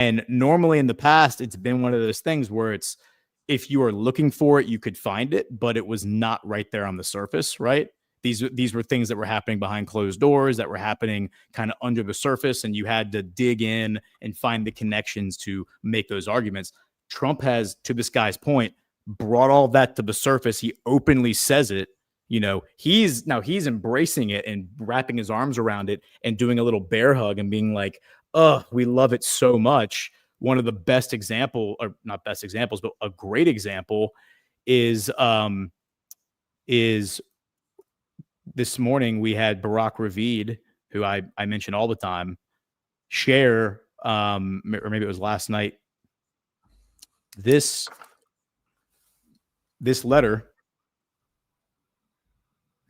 And normally in the past, it's been one of those things where it's, if you are looking for it, you could find it, but it was not right there on the surface, right? These were things that were happening behind closed doors, that were happening kind of under the surface, and you had to dig in and find the connections to make those arguments. Trump has, to this guy's point, brought all that to the surface. He openly says it. He's embracing it and wrapping his arms around it and doing a little bear hug and being like, "Oh, we love it so much." One of the best example, or not best examples, but a great example is this morning we had Barack Ravid, who I mention all the time, share, or maybe it was last night, this letter.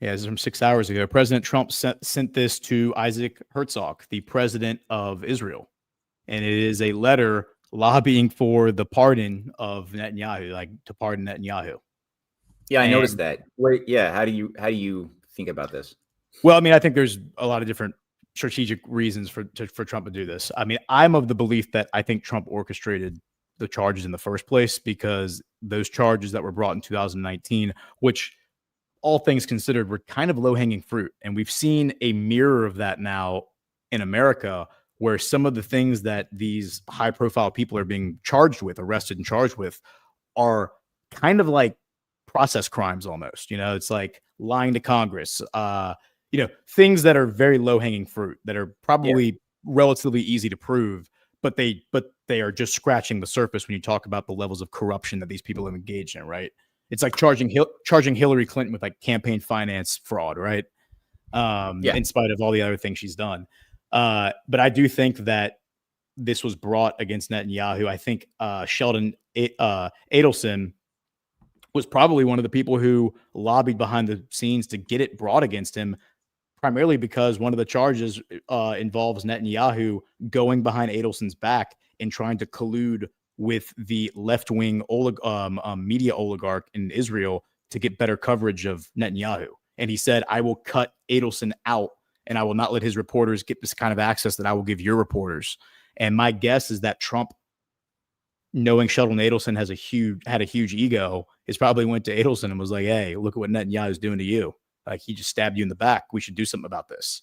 Yeah, this is from 6 hours ago. President Trump sent this to Isaac Herzog, the president of Israel. And it is a letter lobbying for the pardon of Netanyahu, like to pardon Netanyahu. Yeah, I noticed that. Wait, yeah, how do you think about this? Well, I mean, I think there's a lot of different strategic reasons for Trump to do this. I mean, I'm of the belief that I think Trump orchestrated the charges in the first place, because those charges that were brought in 2019, which all things considered were kind of low-hanging fruit. And we've seen a mirror of that now in America, where some of the things that these high-profile people are being arrested and charged with, are kind of like process crimes almost. It's like lying to Congress, things that are very low-hanging fruit, that are probably relatively easy to prove, but they are just scratching the surface when you talk about the levels of corruption that these people have engaged in, right? It's like charging Hillary Clinton with like campaign finance fraud, right? In spite of all the other things she's done. But I do think that this was brought against Netanyahu. I think Sheldon Adelson was probably one of the people who lobbied behind the scenes to get it brought against him, primarily because one of the charges involves Netanyahu going behind Adelson's back and trying to collude with the left-wing media oligarch in Israel to get better coverage of Netanyahu. And he said, "I will cut Adelson out, and I will not let his reporters get this kind of access that I will give your reporters." And my guess is that Trump, knowing Sheldon Adelson had a huge ego, is probably went to Adelson and was like, "Hey, look at what Netanyahu is doing to you. Like, he just stabbed you in the back. We should do something about this."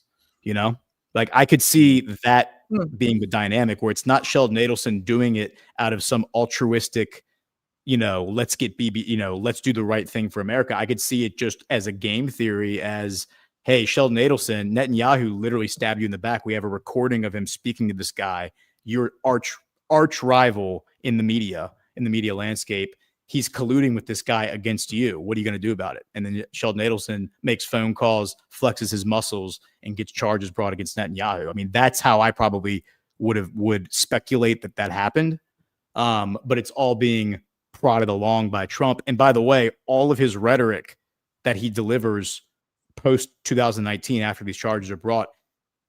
Like, I could see that being the dynamic, where it's not Sheldon Adelson doing it out of some altruistic, let's get BB, let's do the right thing for America. I could see it just as a game theory, as, hey, Sheldon Adelson, Netanyahu literally stabbed you in the back. We have a recording of him speaking to this guy, your arch rival in the media landscape. He's colluding with this guy against you. What are you going to do about it? And then Sheldon Adelson makes phone calls, flexes his muscles, and gets charges brought against Netanyahu. I mean, that's how I probably would speculate that happened. But it's all being prodded along by Trump. And by the way, all of his rhetoric that he delivers post 2019, after these charges are brought,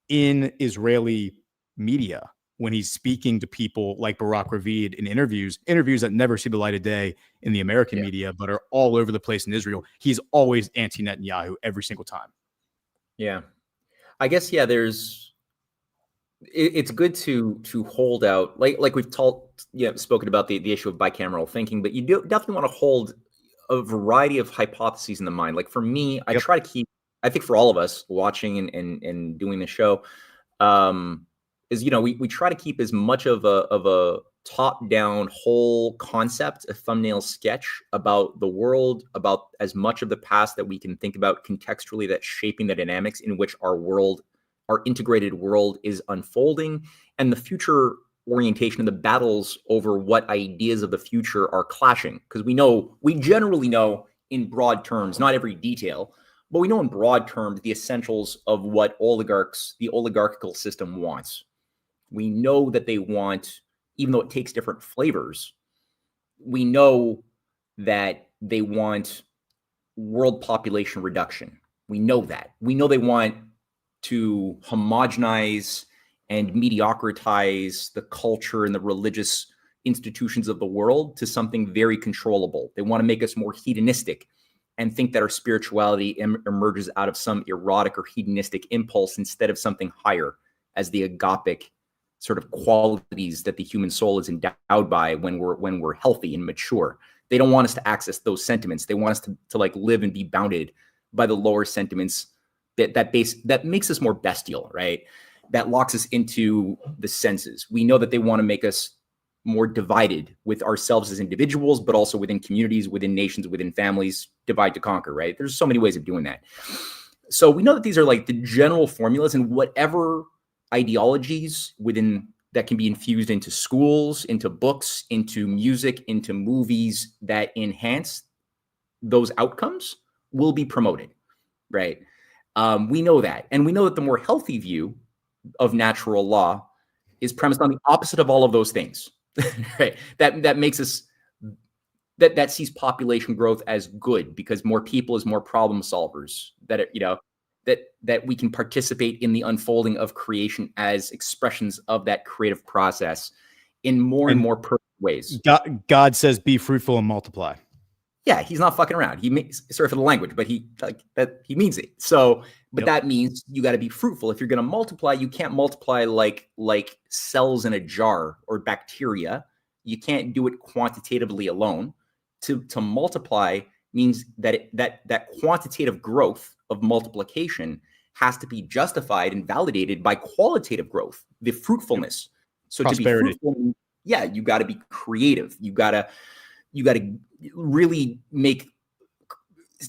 in Israeli media, when he's speaking to people like Barack Ravid in interviews that never see the light of day in the American media, but are all over the place in Israel, he's always anti-Netanyahu every single time. Yeah. I guess, it's good to hold out, like we've spoken about the issue of bicameral thinking, but you definitely want to hold a variety of hypotheses in the mind. Like for me, I try to keep, I think for all of us watching and doing the show, is, we try to keep as much of a top-down whole concept, a thumbnail sketch about the world, about as much of the past that we can think about contextually, that's shaping the dynamics in which our integrated world is unfolding, and the future orientation and the battles over what ideas of the future are clashing. Because we generally know in broad terms, not every detail, but we know in broad terms the essentials of what the oligarchical system wants. We know that they want, even though it takes different flavors, we know that they want world population reduction. We know that. We know they want to homogenize and mediocritize the culture and the religious institutions of the world to something very controllable. They want to make us more hedonistic and think that our spirituality emerges out of some erotic or hedonistic impulse instead of something higher, as the agapic sort of qualities that the human soul is endowed by when we're healthy and mature. They don't want us to access those sentiments. They want us to like live and be bounded by the lower sentiments that makes us more bestial, right? That locks us into the senses. We know that they want to make us more divided with ourselves as individuals, but also within communities, within nations, within families, divide to conquer, right? There's so many ways of doing that. So we know that these are like the general formulas, and whatever ideologies within that can be infused into schools, into books, into music, into movies that enhance those outcomes will be promoted, right? We know that. And we know that the more healthy view of natural law is premised on the opposite of all of those things, right? That makes us, that sees population growth as good because more people is more problem solvers, that, you know, that we can participate in the unfolding of creation as expressions of that creative process in more and more perfect ways. God says, be fruitful and multiply. Yeah, he's not fucking around. He makes, sorry for the language, but he means it. So, but that means you got to be fruitful. If you're going to multiply, you can't multiply like cells in a jar or bacteria. You can't do it quantitatively alone. To multiply means that that quantitative growth of multiplication has to be justified and validated by qualitative growth, the fruitfulness. So prosperity. To be fruitful, yeah, you got to be creative. You got to really make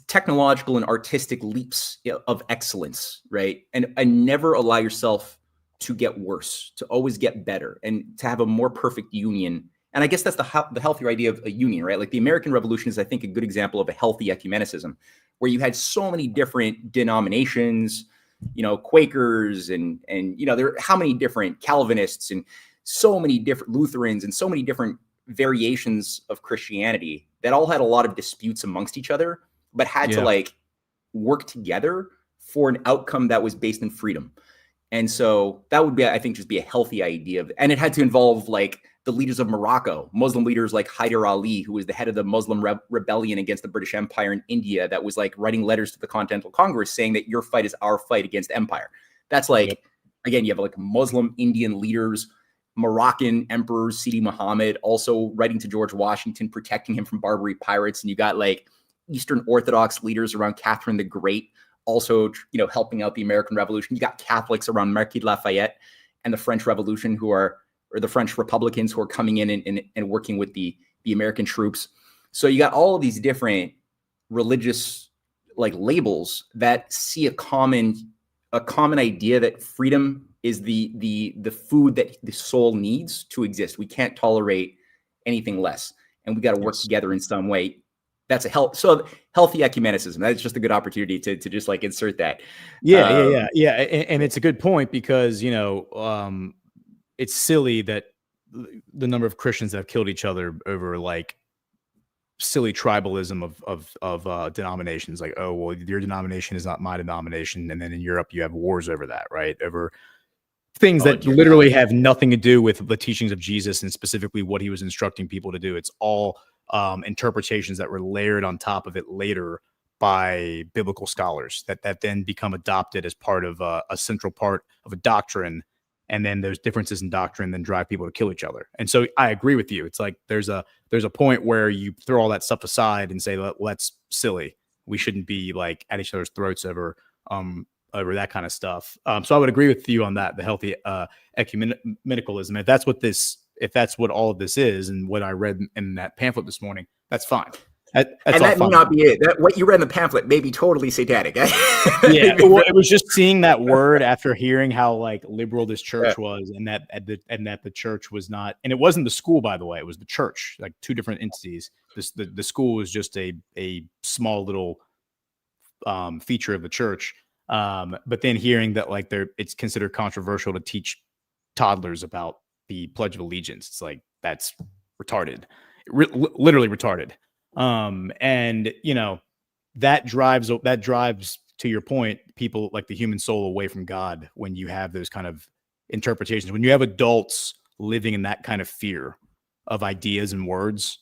technological and artistic leaps of excellence, right? And never allow yourself to get worse, to always get better, and to have a more perfect union. And I guess that's the healthier idea of a union, right? Like the American Revolution is, I think, a good example of a healthy ecumenicism, where you had so many different denominations, you know, Quakers and you know, there are how many different Calvinists and so many different Lutherans and so many different variations of Christianity that all had a lot of disputes amongst each other, but had to like work together for an outcome that was based in freedom. And so that would be, I think, just be a healthy idea and it had to involve like the leaders of Morocco, Muslim leaders like Hyder Ali, who was the head of the Muslim rebellion against the British Empire in India, that was like writing letters to the Continental Congress saying that your fight is our fight against empire. That's like, again, you have like Muslim Indian leaders, Moroccan emperors, Sidi Muhammad, also writing to George Washington, protecting him from Barbary pirates. And you got like Eastern Orthodox leaders around Catherine the Great, also, you know, helping out the American Revolution. You got Catholics around Marquis de Lafayette and the French Revolution, or the French Republicans, who are coming in and working with the American troops. So you got all of these different religious like labels that see a common idea that freedom is the food that the soul needs to exist. We can't tolerate anything less, and we got to work together in some way. That's so healthy ecumenicism. That's just a good opportunity to just like insert that. Yeah. And it's a good point because, you know, it's silly that the number of Christians that have killed each other over like silly tribalism of denominations, like, oh, well, your denomination is not my denomination. And then in Europe, you have wars over that, right? Over things that literally have nothing to do with the teachings of Jesus and specifically what he was instructing people to do. It's all interpretations that were layered on top of it later by biblical scholars that then become adopted as part of a central part of a doctrine. And then those differences in doctrine then drive people to kill each other. And so I agree with you. It's like there's a point where you throw all that stuff aside and say, well, that's silly. We shouldn't be like at each other's throats over that kind of stuff. So I would agree with you on that, the healthy ecumenicalism. If that's what all of this is and what I read in that pamphlet this morning, that's fine. That's and that may not be it. What you read in the pamphlet may be totally satanic. Yeah, it was just seeing that word after hearing how like liberal this church was, and that the church was not, and it wasn't the school, by the way, it was the church, like two different entities. The school was just a small little feature of the church. But then hearing that like it's considered controversial to teach toddlers about the Pledge of Allegiance, it's like that's retarded, literally retarded. And you know, that drives to your point, people like the human soul away from God when you have those kind of interpretations, when you have adults living in that kind of fear of ideas and words.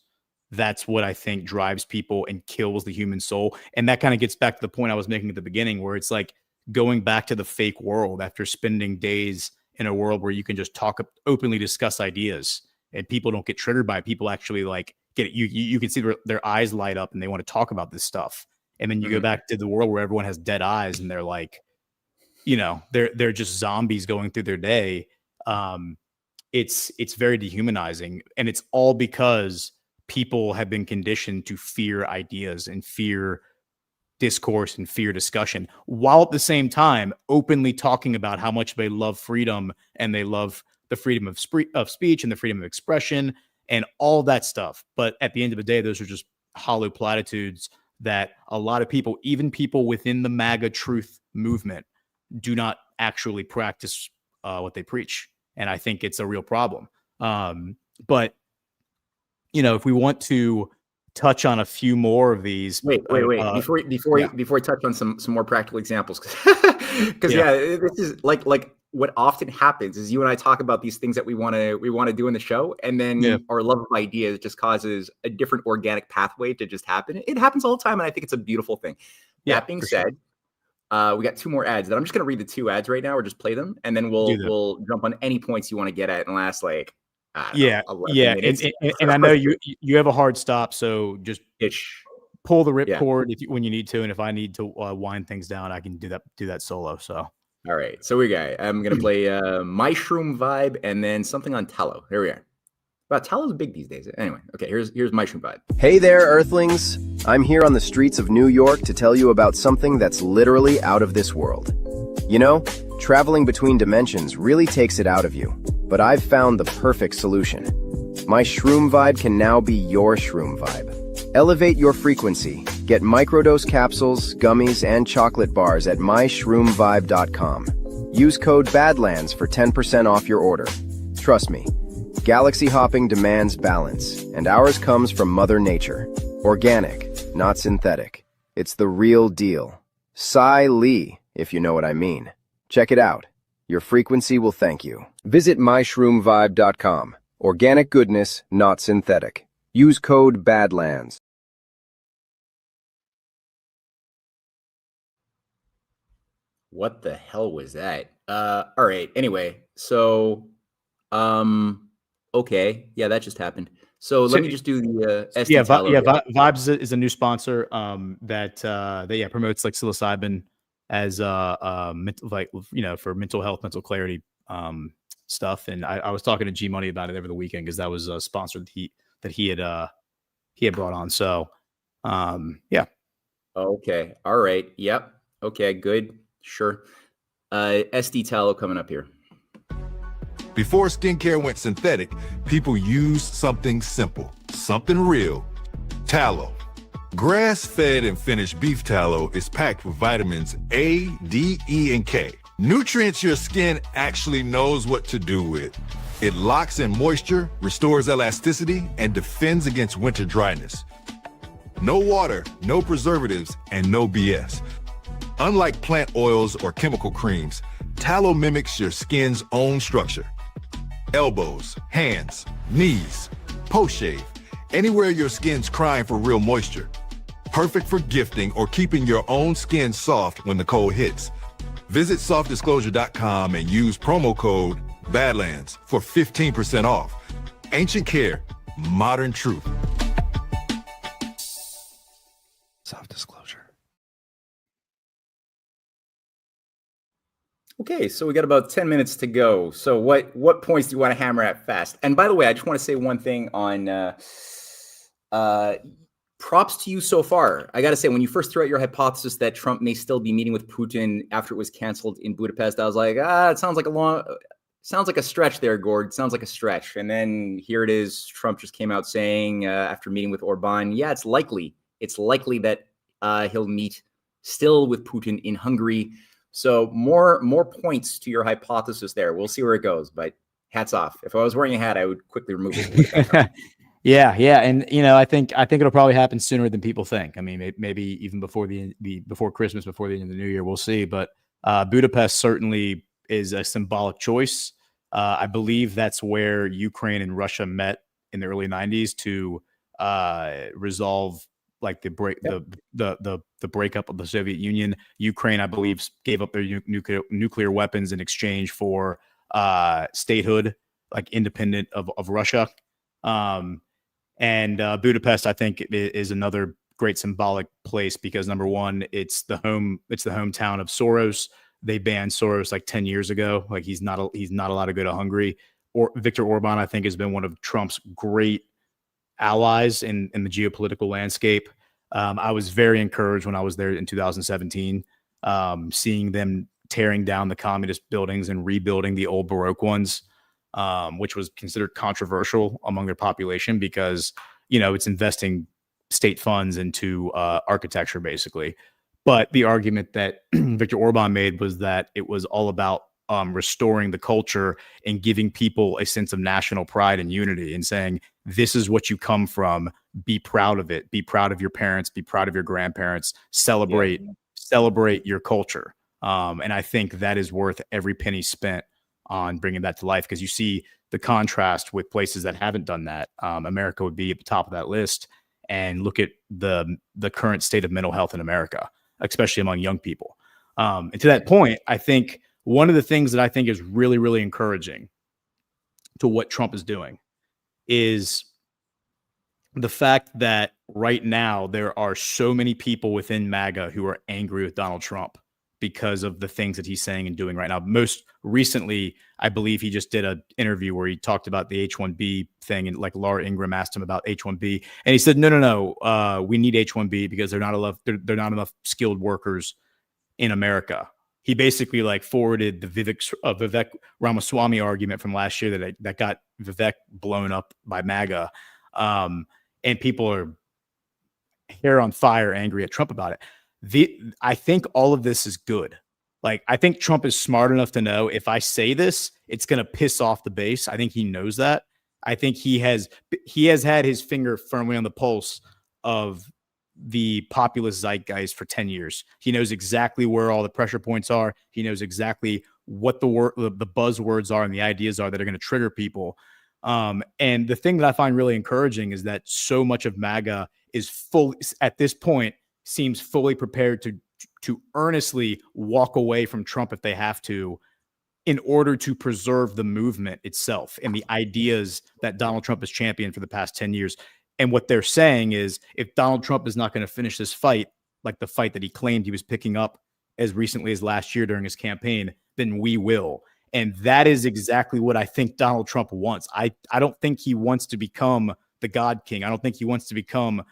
That's what I think drives people and kills the human soul. And that kind of gets back to the point I was making at the beginning, where it's like going back to the fake world after spending days in a world where you can just openly discuss ideas and people don't get triggered by it. People actually like get it. You can see their eyes light up and they want to talk about this stuff. And then you go back to the world where everyone has dead eyes and they're like, they're just zombies going through their day. It's very dehumanizing, and it's all because people have been conditioned to fear ideas and fear discourse and fear discussion, while at the same time openly talking about how much they love freedom and they love the freedom of speech and the freedom of expression and all that stuff. But at the end of the day, those are just hollow platitudes that a lot of people, even people within the MAGA truth movement, do not actually practice what they preach. And I think it's a real problem. But, if we want to touch on a few more of these. Wait. Before I touch on some more practical examples, because this is like what often happens is you and I talk about these things that we want to do in the show, and then our love of ideas just causes a different organic pathway to just happen. It happens all the time, and I think it's a beautiful thing. That being said, we got 2 more ads that I'm just going to read the 2 ads right now, or just play them, and then we'll jump on any points you want to get at in the last and I know you have a hard stop, so just pull the ripcord when you need to, and if I need to wind things down, I can do that solo. So all right, so I'm gonna play My Shroom Vibe and then something on Tallow. Here we are. Wow, Tallow's big these days. Anyway, okay, here's My Shroom Vibe. Hey there, Earthlings. I'm here on the streets of New York to tell you about something that's literally out of this world. Traveling between dimensions really takes it out of you, but I've found the perfect solution. My Shroom Vibe can now be your Shroom Vibe. Elevate your frequency. Get microdose capsules, gummies, and chocolate bars at myshroomvibe.com. Use code Badlands for 10% off your order. Trust me, galaxy hopping demands balance, and ours comes from Mother Nature. Organic, not synthetic. It's the real deal. Cy Lee, if you know what I mean. Check it out. Your frequency will thank you. Visit myshroomvibe.com. Organic goodness, not synthetic. Use code Badlands. What the hell was that? All right. Anyway, so, okay. Yeah, that just happened. So let me just do the SD Vibes is a new sponsor that promotes like psilocybin as for mental health, mental clarity stuff. And I was talking to G Money about it over the weekend because that was a sponsor that he had brought on. So Okay. All right. Yep. Okay, good. Sure. SD Tallow coming up here. Before skincare went synthetic, people used something simple, something real. Tallow. Grass-fed and finished beef tallow is packed with vitamins A, D, E, and K. Nutrients your skin actually knows what to do with. It locks in moisture, restores elasticity, and defends against winter dryness. No water, no preservatives, and no BS. Unlike plant oils or chemical creams, tallow mimics your skin's own structure. Elbows, hands, knees, post-shave, anywhere your skin's crying for real moisture. Perfect for gifting or keeping your own skin soft when the cold hits. Visit softdisclosure.com and use promo code Badlands for 15% off. Ancient care, modern truth. Soft disclosure. Okay, so we got about 10 minutes to go. So what points do you want to hammer at fast? And by the way, I just want to say one thing on props to you so far. I got to say, when you first threw out your hypothesis that Trump may still be meeting with Putin after it was canceled in Budapest, I was like, it sounds like a stretch there, Gord. Sounds like a stretch. And then here it is. Trump just came out saying after meeting with Orban, yeah, it's likely that he'll meet still with Putin in Hungary. So more points to your hypothesis there. We'll see where it goes, but hats off. If I was wearing a hat, I would quickly remove it. Yeah. And I think it'll probably happen sooner than people think. I mean, maybe even before before Christmas, before the end of the new year, we'll see. But Budapest certainly is a symbolic choice. I believe that's where Ukraine and Russia met in the early 90s to resolve like the breakup of the Soviet Union. Ukraine, I believe, gave up their nuclear weapons in exchange for statehood, like independent of Russia. And Budapest, I think, is another great symbolic place because number one, it's the hometown of Soros. They banned Soros like 10 years ago. Like he's not allowed to go to Hungary. Or Viktor Orban, I think, has been one of Trump's great allies in the geopolitical landscape. I was very encouraged when I was there in 2017, seeing them tearing down the communist buildings and rebuilding the old Baroque ones, which was considered controversial among their population because, it's investing state funds into architecture, basically. But the argument that Viktor Orban made was that it was all about restoring the culture and giving people a sense of national pride and unity and saying, this is what you come from. Be proud of it. Be proud of your parents. Be proud of your grandparents. Celebrate your culture. And I think that is worth every penny spent on bringing that to life because you see the contrast with places that haven't done that. America would be at the top of that list. And look at the current state of mental health in America, especially among young people. And to that point, I think one of the things that I think is really, really encouraging to what Trump is doing is the fact that right now there are so many people within MAGA who are angry with Donald Trump because of the things that he's saying and doing right now. Most recently, I believe he just did an interview where he talked about the H-1B thing, and like Laura Ingraham asked him about H-1B, and he said, no, we need H-1B because they're not enough skilled workers in America. He basically like forwarded the Vivek Ramaswamy argument from last year that got Vivek blown up by MAGA, and people are hair on fire, angry at Trump about it. I think all of this is good. Like, I think Trump is smart enough to know if I say this, it's going to piss off the base. I think he knows that. I think he has had his finger firmly on the pulse of the populist zeitgeist for 10 years. He knows exactly where all the pressure points are. He knows exactly what the buzzwords are and the ideas are that are going to trigger people. And the thing that I find really encouraging is that so much of MAGA is at this point, seems fully prepared to earnestly walk away from Trump if they have to, in order to preserve the movement itself and the ideas that Donald Trump has championed for the past 10 years. And what they're saying is, if Donald Trump is not going to finish this fight, like the fight that he claimed he was picking up as recently as last year during his campaign, then we will. And that is exactly what I think Donald Trump wants. I don't think he wants to become the God King. I don't think he wants to become,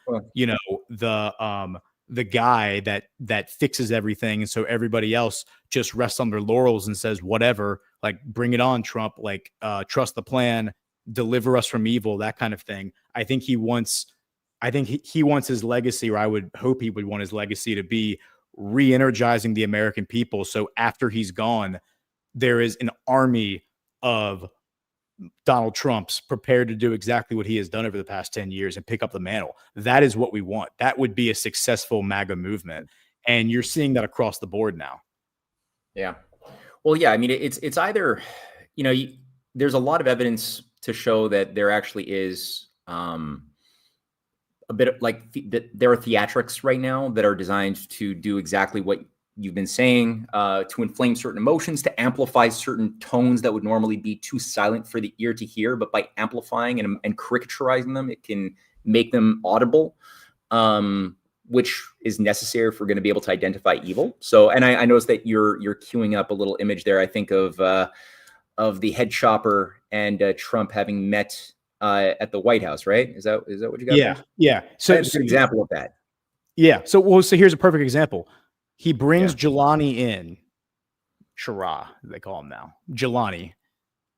the guy that fixes everything. And so everybody else just rests on their laurels and says, whatever, like, bring it on, Trump, like, trust the plan, deliver us from evil, that kind of thing. I think he wants his legacy, or I would hope he would want his legacy to be re-energizing the American people. So after he's gone, there is an army of Donald Trump's prepared to do exactly what he has done over the past 10 years and pick up the mantle. That is what we want. That would be a successful MAGA movement. And you're seeing that across the board now. Yeah. Well, yeah, I mean, it's either, there's a lot of evidence to show that there actually is a bit of like there are theatrics right now that are designed to do exactly what you've been saying, to inflame certain emotions, to amplify certain tones that would normally be too silent for the ear to hear. But by amplifying and caricaturizing them, it can make them audible, which is necessary if we're going to be able to identify evil. So, and I noticed that you're queuing up a little image there. I think of the head chopper and Trump having met at the White House, right? Is that what you got? Yeah, there? yeah. So that's an example of that. Yeah. So here's a perfect example. He brings Jelani in, Shara, they call him now, Jelani,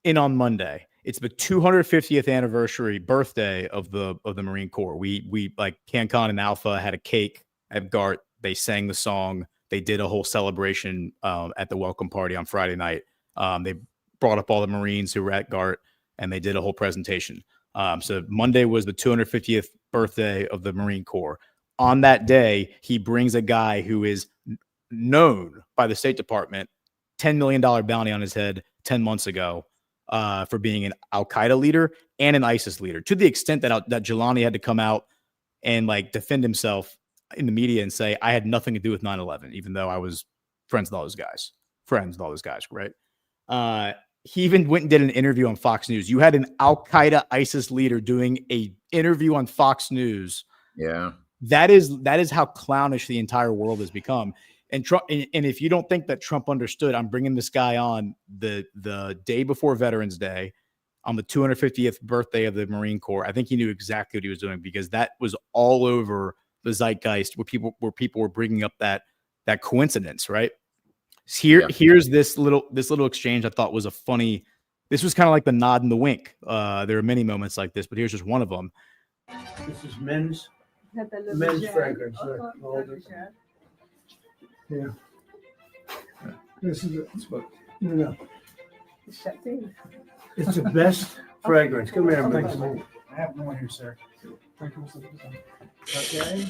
in on Monday. It's the 250th anniversary birthday of the Marine Corps. We like CanCon and Alpha had a cake at GART. They sang the song. They did a whole celebration at the welcome party on Friday night. They brought up all the Marines who were at GART, and they did a whole presentation. So Monday was the 250th birthday of the Marine Corps. On that day, he brings a guy who is known by the State Department, $10 million bounty on his head 10 months ago for being an Al-Qaeda leader and an ISIS leader, to the extent that Jelani had to come out and like defend himself in the media and say, I had nothing to do with 9/11, even though I was friends with all those guys, right? he even went and did an interview on Fox News. You had an Al-Qaeda ISIS leader doing a interview on Fox News. Yeah. That is how clownish the entire world has become. And Trump, and if you don't think that Trump understood, I'm bringing this guy on the day before Veterans Day, on the 250th birthday of the Marine Corps. I think he knew exactly what he was doing, because that was all over the zeitgeist, where people were bringing up that coincidence, right? Here's this little exchange I thought was a funny. This was kind of like the nod and the wink. There are many moments like this, but here's just one of them. This is men's fragrance. Yeah. This is it's the best fragrance. Come here, man. I have one here, sir. Okay.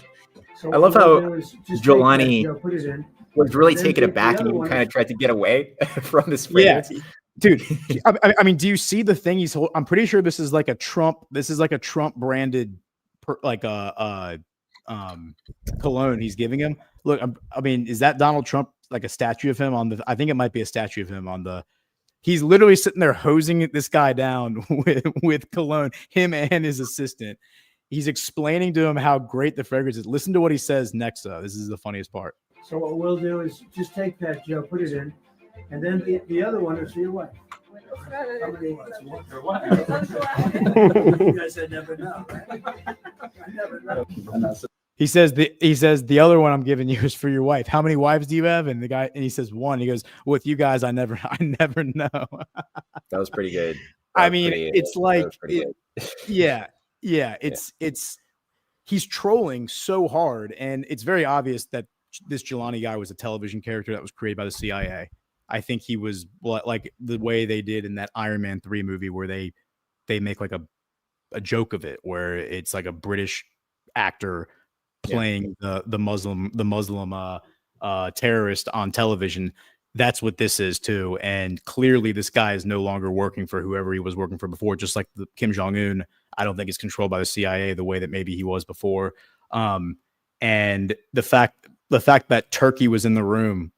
So I love how Jelani Jelani was really taken aback and even kind of tried to get away from this fragrance. Yeah. Dude, I mean, do you see the thing he's holding? I'm pretty sure this is like a Trump branded cologne he's giving him. Look, I mean, is that Donald Trump, like a statue of him on the? I think it might be a statue of him on the. He's literally sitting there hosing this guy down with cologne, him and his assistant. He's explaining to him how great the fragrance is. Listen to what he says next. This is the funniest part. So what we'll do is just take that, Joe, put it in, and then the other one is for your wife. How many ones? One for what? You guys, I never know, right? I never know. He says the other one I'm giving you is for your wife. How many wives do you have? And he says one. He goes, well, with you guys, I never know. That was pretty good. I mean, it's like, it's he's trolling so hard, and it's very obvious that this Jelani guy was a television character that was created by the CIA. I think he was like the way they did in that Iron Man 3 movie, where they make like a joke of it, where it's like a British actor playing the Muslim terrorist on television. That's what this is too. And clearly this guy is no longer working for whoever he was working for before, just like the Kim Jong-un. I don't think it's controlled by the CIA the way that maybe he was before. And the fact that Turkey was in the room,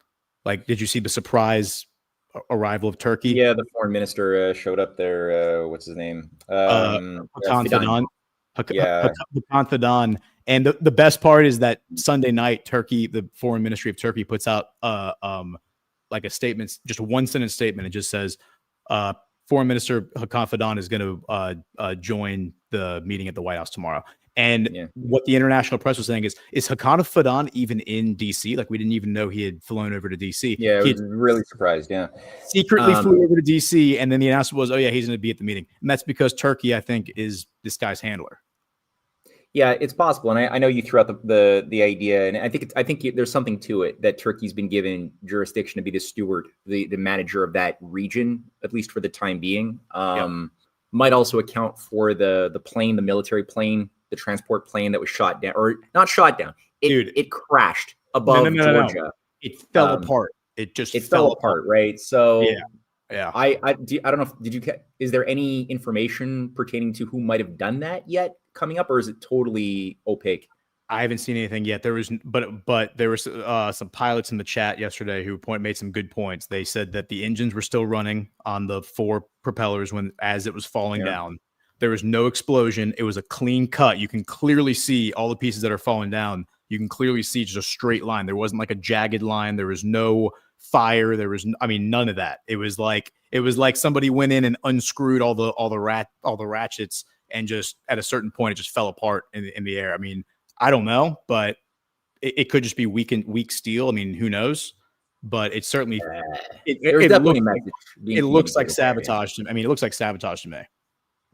like, did you see the surprise arrival of Turkey? Yeah, the foreign minister showed up there. What's his name? Hakan Fidan. And the best part is that Sunday night, Turkey, the foreign ministry of Turkey, puts out like a statement, just a one-sentence statement. It just says, Foreign Minister Hakan Fidan is going to join the meeting at the White House tomorrow. And what the international press was saying is Hakan Fidan even in D.C.? Like, we didn't even know he had flown over to D.C. Yeah, I was really surprised, Secretly flew over to D.C., and then the announcement was, oh, yeah, he's going to be at the meeting. And that's because Turkey, I think, is this guy's handler. Yeah, it's possible, and I know you threw out the idea, and I think there's something to it that Turkey's been given jurisdiction to be the steward, the manager of that region, at least for the time being. Might also account for the plane, the military plane, the transport plane that was shot down, or not shot down. It crashed above Georgia. No. It fell apart. It fell apart, right? So yeah. I don't know. Is there any information pertaining to who might have done that yet coming up, or is it totally opaque? I haven't seen anything yet. There was, but there was some pilots in the chat yesterday who made some good points. They said that the engines were still running on the 4 propellers as it was falling down. There was no explosion. It was a clean cut. You can clearly see all the pieces that are falling down. You can clearly see just a straight line. There wasn't like a jagged line. There was no fire. There was, none of that. It was like somebody went in and unscrewed all the ratchets, and just at a certain point it just fell apart in the air. I mean, I don't know, but it could just be weak steel. I mean, who knows? But it's certainly it looks like sabotage. I mean, it looks like sabotage to me.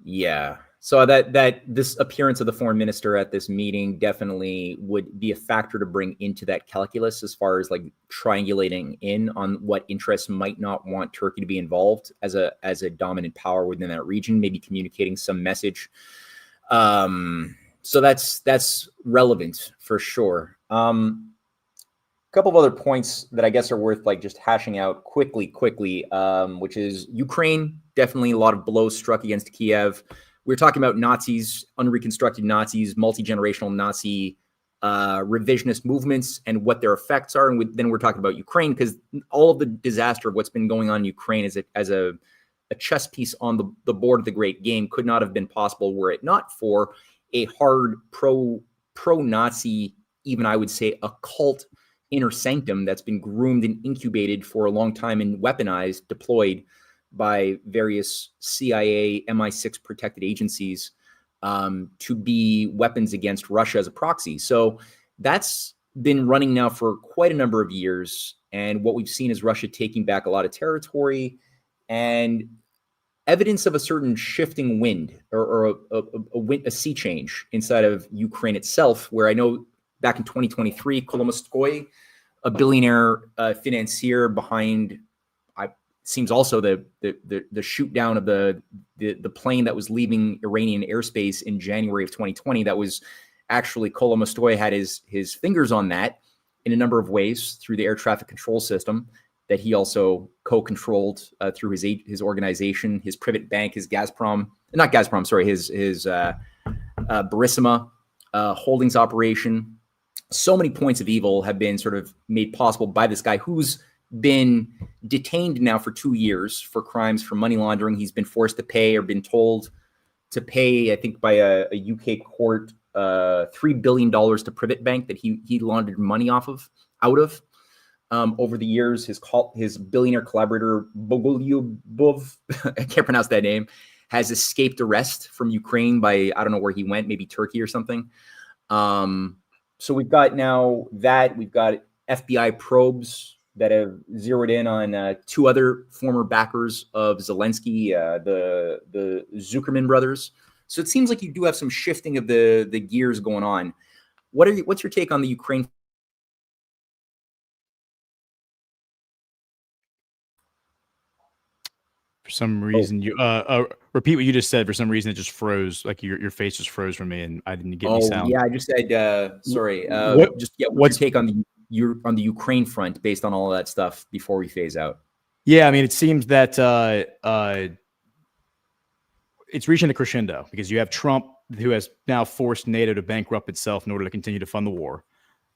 Yeah. So that this appearance of the foreign minister at this meeting definitely would be a factor to bring into that calculus, as far as like triangulating in on what interests might not want Turkey to be involved as a dominant power within that region, maybe communicating some message. So that's relevant for sure. A couple of other points that I guess are worth like just hashing out quickly, which is Ukraine. Definitely a lot of blows struck against Kiev. We're talking about Nazis, unreconstructed Nazis, multi-generational Nazi revisionist movements and what their effects are. And then we're talking about Ukraine, because all of the disaster of what's been going on in Ukraine as a a chess piece on the board of the great game could not have been possible were it not for a hard pro-Nazi, even I would say occult inner sanctum that's been groomed and incubated for a long time and weaponized, deployed by various CIA, MI6 protected agencies to be weapons against Russia as a proxy. So that's been running now for quite a number of years. And what we've seen is Russia taking back a lot of territory and evidence of a certain shifting wind or a sea change inside of Ukraine itself, where I know back in 2023, Kolomoskoy, a billionaire financier behind, seems also the shoot down of the plane that was leaving Iranian airspace in January of 2020. That was actually Kolomoskoy had his fingers on that in a number of ways through the air traffic control system that he also co-controlled through his organization, his Privet Bank, his Gazprom, not Gazprom, sorry, his Burisma holdings operation. So many points of evil have been sort of made possible by this guy who's been detained now for 2 years for crimes for money laundering. He's been forced to pay or been told to pay, I think, by a UK court, $3 billion to Privet Bank that he laundered money out of. Over the years, his billionaire collaborator, Bogolyubov, I can't pronounce that name, has escaped arrest from Ukraine by, I don't know where he went, maybe Turkey or something. So we've got now that, we've got FBI probes that have zeroed in on 2 other former backers of Zelensky, the Zuckerman brothers. So it seems like you do have some shifting of the gears going on. What's your take on the Ukraine? For some reason, you repeat what you just said. For some reason, it just froze. Like your face just froze for me, and I didn't get any sound. Yeah, I just said sorry. What's your take on the Ukraine front based on all of that stuff before we phase out? Yeah, I mean, it seems that it's reaching a crescendo because you have Trump, who has now forced NATO to bankrupt itself in order to continue to fund the war.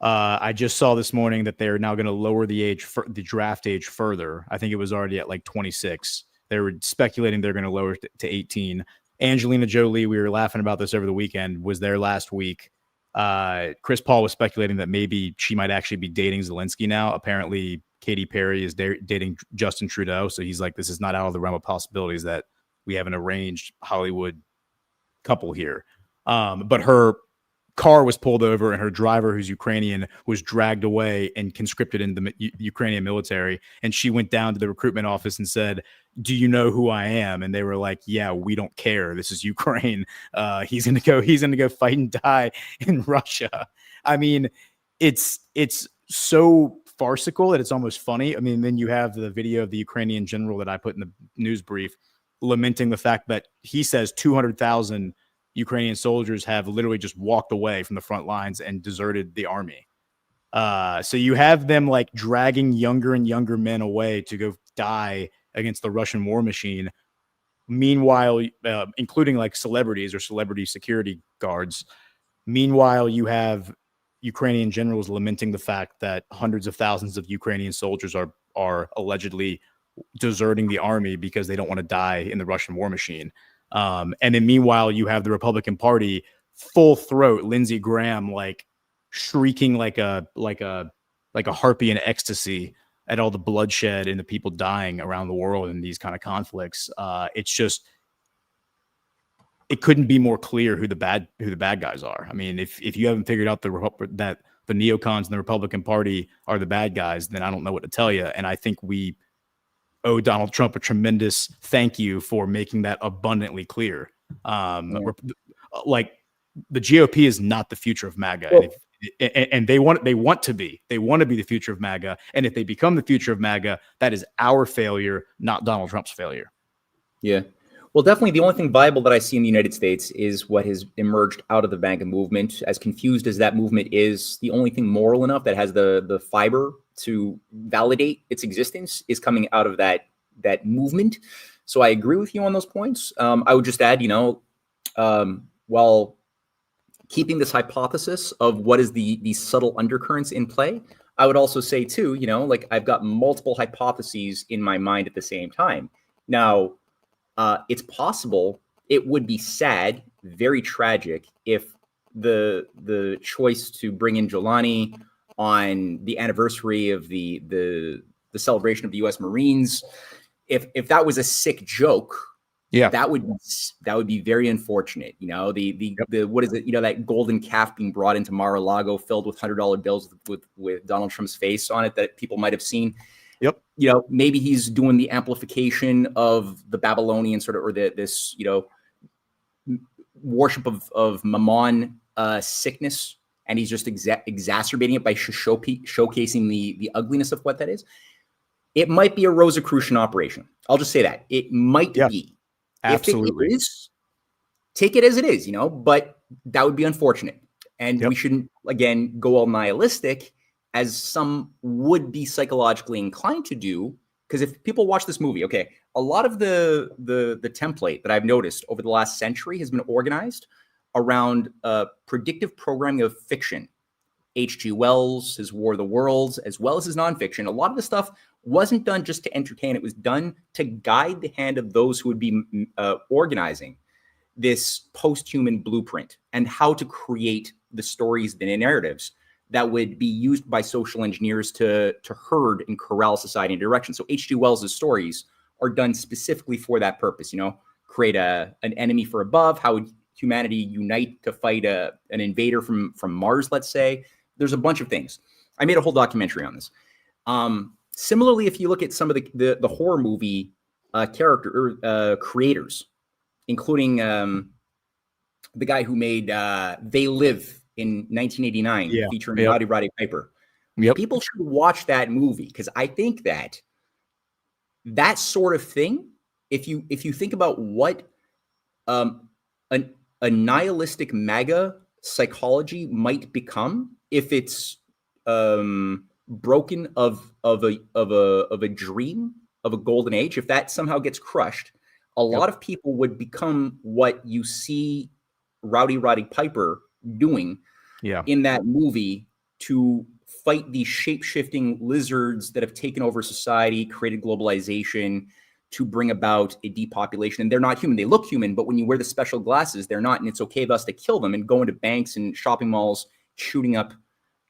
I just saw this morning that they're now going to lower the draft age further. I think it was already at like 26. They were speculating they're going to lower it to 18. Angelina Jolie, we were laughing about this over the weekend, was there last week. Chris Paul was speculating that maybe she might actually be dating Zelensky now. Apparently, Katy Perry is dating Justin Trudeau. So he's like, this is not out of the realm of possibilities that we have an arranged Hollywood couple here. But her car was pulled over and her driver, who's Ukrainian, was dragged away and conscripted in the Ukrainian military. And she went down to the recruitment office and said, do you know who I am? And they were like, yeah, we don't care. This is Ukraine. He's going to go fight and die in Russia. I mean, it's so farcical that it's almost funny. I mean, then you have the video of the Ukrainian general that I put in the news brief lamenting the fact that he says 200,000 Ukrainian soldiers have literally just walked away from the front lines and deserted the army. So you have them like dragging younger and younger men away to go die against the Russian war machine. Meanwhile, including like celebrities or celebrity security guards. Meanwhile, you have Ukrainian generals lamenting the fact that hundreds of thousands of Ukrainian soldiers are allegedly deserting the army because they don't want to die in the Russian war machine. And then meanwhile, you have the Republican Party full throat, Lindsey Graham, like shrieking like a harpy in ecstasy at all the bloodshed and the people dying around the world in these kind of conflicts. It's just, it couldn't be more clear who the bad guys are. I mean, if you haven't figured out that the neocons in the Republican Party are the bad guys, then I don't know what to tell you. And I think we owe Donald Trump a tremendous thank you for making that abundantly clear. Like the GOP is not the future of MAGA. Well, and they want to be the future of MAGA. And if they become the future of MAGA, that is our failure, not Donald Trump's failure. Yeah. Well, definitely the only thing viable that I see in the United States is what has emerged out of the MAGA movement. As confused as that movement is, the only thing moral enough that has the fiber to validate its existence is coming out of that movement. So I agree with you on those points. I would just add, while keeping this hypothesis of what is the subtle undercurrents in play, I would also say too, like I've got multiple hypotheses in my mind at the same time. Now, it's possible. It would be sad, very tragic, if the choice to bring in Jolani on the anniversary of the celebration of the U.S. Marines, if that was a sick joke, that would be very unfortunate. You know, the what is it? You know, that golden calf being brought into Mar-a-Lago filled with $100 bills with Donald Trump's face on it that people might have seen. Yep. You know, maybe he's doing the amplification of the Babylonian sort of, or this, you know, worship of Mammon sickness, and he's just exacerbating it by showcasing the ugliness of what that is. It might be a Rosicrucian operation. I'll just say that. It might be. Absolutely. If it is, take it as it is, you know, but that would be unfortunate. And we shouldn't, again, go all nihilistic, as some would be psychologically inclined to do. Because if people watch this movie, okay, a lot of the template that I've noticed over the last century has been organized around predictive programming of fiction. H.G. Wells, his War of the Worlds, as well as his nonfiction. A lot of the stuff wasn't done just to entertain. It was done to guide the hand of those who would be organizing this post-human blueprint and how to create the stories and the narratives that would be used by social engineers to herd and corral society in direction. So H.G. Wells' stories are done specifically for that purpose. You know, create an enemy from above. How would humanity unite to fight an invader from Mars, let's say? There's a bunch of things. I made a whole documentary on this. Similarly, if you look at some of the horror movie creators, including the guy who made They Live in 1989, featuring Roddy Piper. People should watch that movie, because I think that sort of thing, if you think about what a nihilistic MAGA psychology might become, if it's broken of a dream of a golden age, if that somehow gets crushed, a lot of people would become what you see Roddy Piper doing in that movie, to fight these shape-shifting lizards that have taken over society, created globalization, to bring about a depopulation. And they're not human. They look human, but when you wear the special glasses, they're not. And it's okay thus to kill them and go into banks and shopping malls, shooting up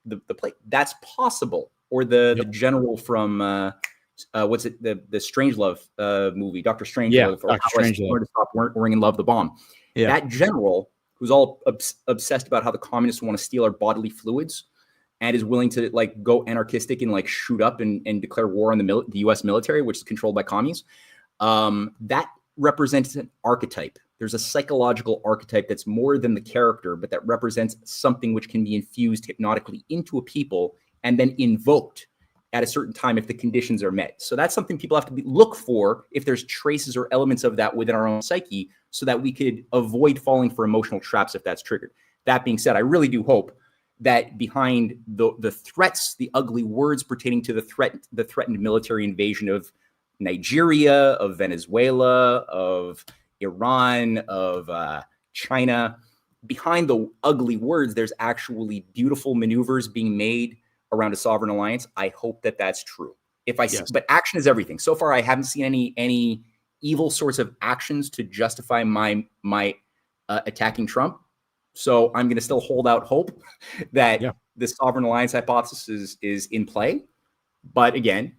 the plate. That's possible. Or the general from what's it? The Strangelove movie, Dr. Strangelove, or How I Learned to Stop Worrying and Love the Bomb. That general who's all obsessed about how the communists want to steal our bodily fluids, and is willing to like go anarchistic and like shoot up and declare war on the U.S. military, which is controlled by commies. That represents an archetype. There's a psychological archetype that's more than the character, but that represents something which can be infused hypnotically into a people and then invoked at a certain time if the conditions are met. So that's something people have to look for if there's traces or elements of that within our own psyche, so that we could avoid falling for emotional traps if that's triggered. That being said, I really do hope that behind the threats, the ugly words pertaining to the threatened military invasion of Nigeria, of Venezuela, of Iran, of China, behind the ugly words, there's actually beautiful maneuvers being made around a sovereign alliance. I hope that that's true. But action is everything. So far, I haven't seen any evil sorts of actions to justify my attacking Trump. So I'm going to still hold out hope that the sovereign alliance hypothesis is in play. But again,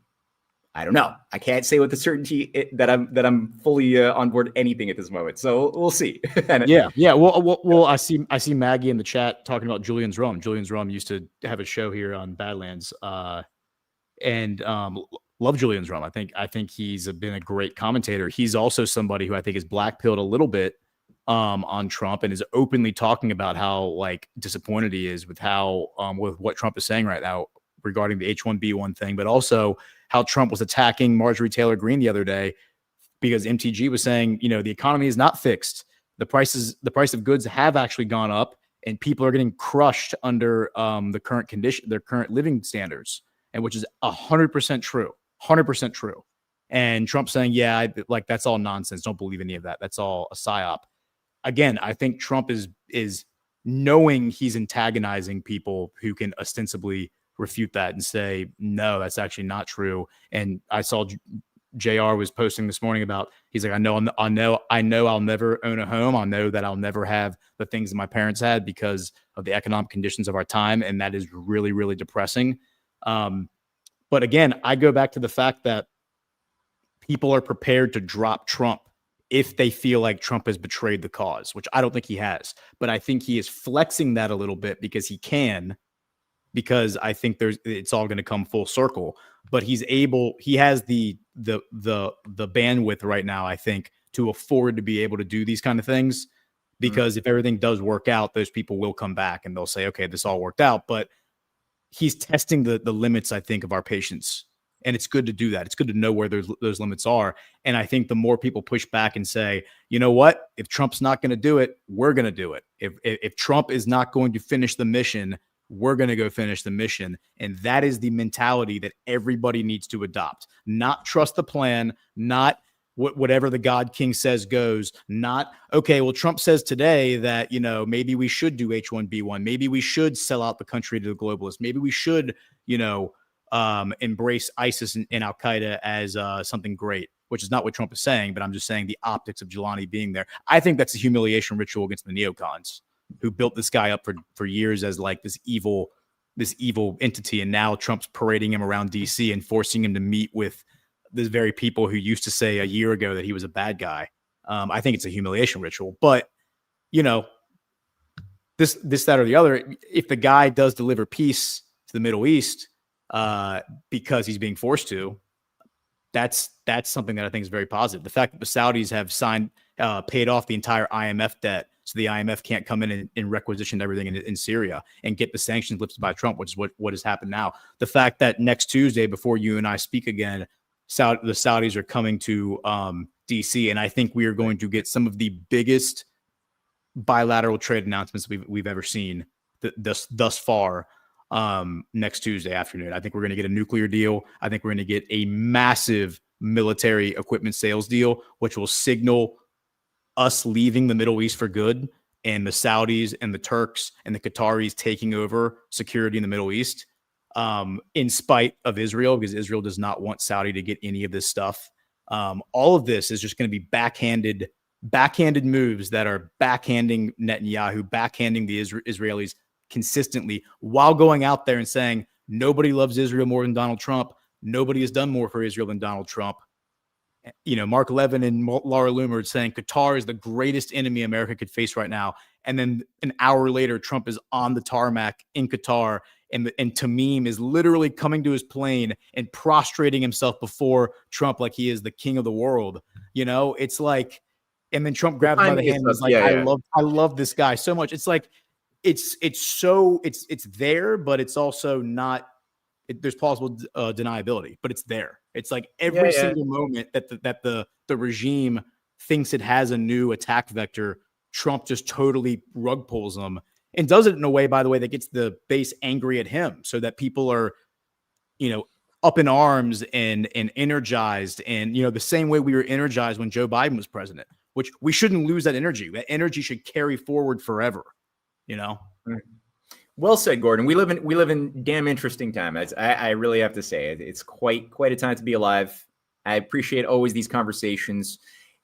I don't know. I can't say with the certainty that I'm fully on board anything at this moment. So we'll see. Well, I see Maggie in the chat talking about Julian's Rum. Julian's Rum used to have a show here on Badlands, and love Julian's Rum. I think he's been a great commentator. He's also somebody who I think is black-pilled a little bit on Trump, and is openly talking about how like disappointed he is with how with what Trump is saying right now regarding the H-1B1 thing, but also how Trump was attacking Marjorie Taylor Greene the other day because MTG was saying, you know, the economy is not fixed. The price of goods have actually gone up, and people are getting crushed under the current condition, their current living standards, and which is 100% true, 100% true. And Trump saying, yeah, like that's all nonsense. Don't believe any of that. That's all a psyop. Again, I think Trump is knowing he's antagonizing people who can ostensibly refute that and say, no, that's actually not true. And I saw JR was posting this morning about, he's like, I know I'll never own a home. I know that I'll never have the things that my parents had because of the economic conditions of our time. And that is really, really depressing. But again, I go back to the fact that people are prepared to drop Trump if they feel like Trump has betrayed the cause, which I don't think he has. But I think he is flexing that a little bit because he can, because I think it's all going to come full circle. But he has the bandwidth right now, I think, to afford to be able to do these kind of things. Because if everything does work out, those people will come back and they'll say, okay, this all worked out. But he's testing the limits, I think, of our patience. And it's good to do that. It's good to know where those limits are. And I think the more people push back and say, you know what, if Trump's not going to do it, we're going to do it. If Trump is not going to finish the mission, we're going to go finish the mission. And that is the mentality that everybody needs to adopt. Not trust the plan, not whatever the God King says goes, not, okay, well, Trump says today that, maybe we should do H1B1. Maybe we should sell out the country to the globalists. Maybe we should, embrace ISIS and Al-Qaeda as something great, which is not what Trump is saying, but I'm just saying the optics of Giuliani being there. I think that's a humiliation ritual against the neocons who built this guy up for years as like this evil entity. And now Trump's parading him around DC and forcing him to meet with the very people who used to say a year ago that he was a bad guy. I think it's a humiliation ritual, but this, that, or the other, if the guy does deliver peace to the Middle East, because he's being forced to, that's something that I think is very positive. The fact that the Saudis have paid off the entire IMF debt, so the IMF can't come in and requisition everything in Syria and get the sanctions lifted by Trump, which is what has happened now. The fact that next Tuesday, before you and I speak again, the Saudis are coming to DC, and I think we are going to get some of the biggest bilateral trade announcements we've ever seen thus far. Next Tuesday afternoon. I think we're going to get a nuclear deal. I think we're going to get a massive military equipment sales deal, which will signal us leaving the Middle East for good, and the Saudis and the Turks and the Qataris taking over security in the Middle East, in spite of Israel, because Israel does not want Saudi to get any of this stuff. All of this is just going to be backhanded moves that are backhanding Netanyahu, backhanding the Israelis consistently, while going out there and saying nobody loves Israel more than Donald Trump. Nobody has done more for Israel than Donald Trump. Mark Levin and Laura Loomer saying Qatar is the greatest enemy America could face right now. And then an hour later, Trump is on the tarmac in Qatar, and Tamim is literally coming to his plane and prostrating himself before Trump like he is the king of the world. It's like, and then Trump grabs him by the hand and is like, I love this guy so much. It's like, it's there, but it's also not. There's plausible deniability, but it's there. It's like every single moment that the regime thinks it has a new attack vector, Trump just totally rug pulls them and does it in a way, by the way, that gets the base angry at him, so that people are, up in arms and energized, and the same way we were energized when Joe Biden was president, which we shouldn't lose that energy. That energy should carry forward forever. Well said, Gordon. We live in damn interesting time. I really have to say it's quite a time to be alive. I appreciate always these conversations.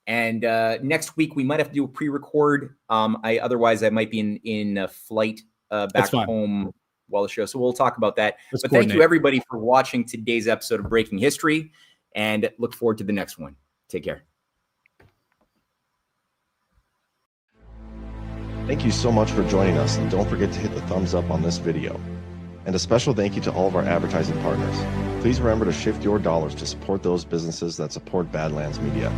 And next week we might have to do a pre-record. Otherwise I might be in a flight back home while the show. So we'll talk about that. But thank you everybody for watching today's episode of Breaking History, and look forward to the next one. Take care. Thank you so much for joining us, and don't forget to hit the thumbs up on this video. And a special thank you to all of our advertising partners. Please remember to shift your dollars to support those businesses that support Badlands Media.